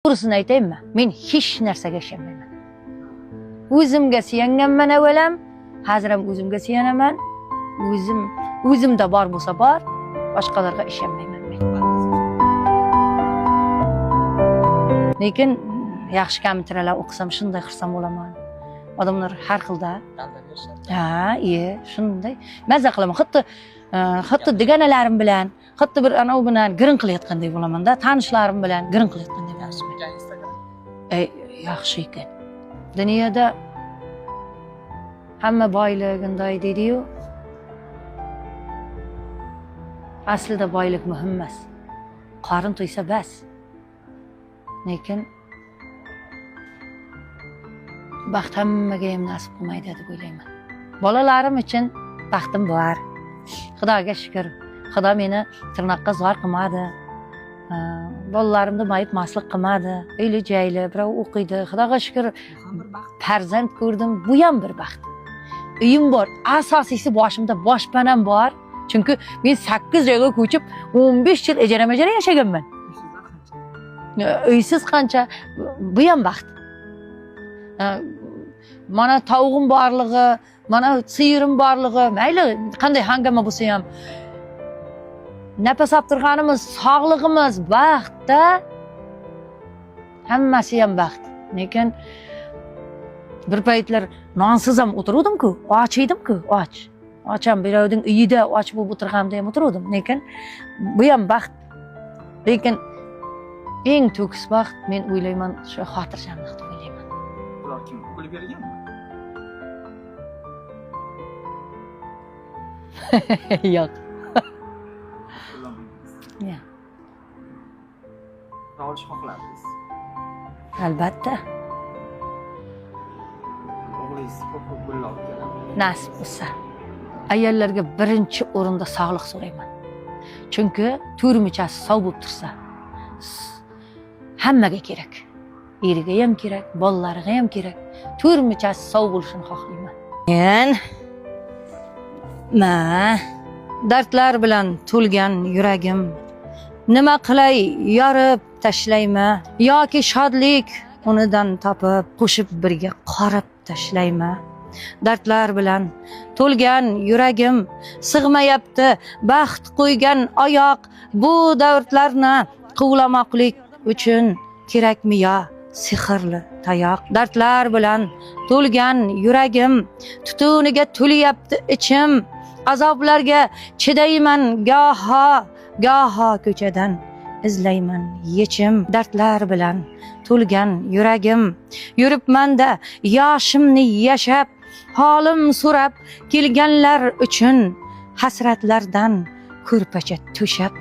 Doğrusunu aytayım mı? Men hech narsaga ishonmayman. O'zimga suyanganman avvalam, hozir ham o'zimga suyanaman. O'zimda bor bo'lsa bor, boshqalarga ishonmayman men. Lekin yaxshi kompyuterlar o'qisam, shunday xursand bo'laman. Odamlar har xilda. Ha, shunday. Maza qilaman. Hatto deganalarim bilan, hatto bir anov bilan girin qilayotgandek bo'laman-da, tanishlarim bilan girin qilayotgandek bo'laman. Yaxshi ekan. Dunyoda hamma boylik unday deydi-yu. Aslida boylik muhim emas. Qorin to'ysa bas. Lekin baxt hammaga ham nasib qilmaydi deb o'ylayman. Bolalarim uchun baxtim bor. Xudoga shukr. Xudo meni tirnoqqa zo'r qilmadi. Bolalarimni mayib maslik qilmadi. Uyli joyli, birov o'qiydi. Xudoga shukr. Farzand ko'rdim, bu ham bir baxt. Uyim bor. Asosiysi boshimda boshpanam bor. Chunki men 8 joyga ko'chib 15 yil ijara yashaganman. Uysiz qancha, bu ham baxt. Mana tavuğum borligi, mana siyirim borligi, mayli qanday hangama bo'lsa ham nafas olib turganimiz, sog'lig'imiz baxt-da. Hammasi ham baxt. Lekin bir paytlar nonsiz ham o'tirdim-ku, och edim-ku, och. Ocham birovning uyida och bo'lib o'tirganimda ham o'tirdim. Lekin bu ham baxt. Lekin eng to'kis baxt men o'ylayman shu xotirjamlik deb o'ylayman. Ular kim o'qilib berganmi? Yo'q. Ya. Olish xohlardingiz. Albatta. O'g'lingiz ko'p pul olib keladi. Nasib bo'lsa. Ayollarga birinchi o'rinda sog'liq so'rayman. Chunki turmuchasi sog' bo'lib tursa, hammaga kerak. Eriga ham kerak, bolalariga ham kerak. Turmuchasi sog' bo'lishini xohlayman. Men dardlar bilan to'lgan yuragim nima qilay yorib tashlayman yoki shodlik unidan topib qo'shib birga qorib tashlayman. Dardlar bilan to'lgan yuragim sig'mayapti baxt qo'ygan oyoq bu dardlarni quvlamoqlik uchun kerakmi yo sehrli tayoq. Dardlar bilan to'lgan yuragim tutuniga to'liyapti ichim azoblarga chidayman goho ko'chadan izlayman yechim. Dardlar bilan to'lgan yuragim yuribmanda yoshimni yashab holim so'rab kelganlar uchun hasratlardan ko'rpacha to'shab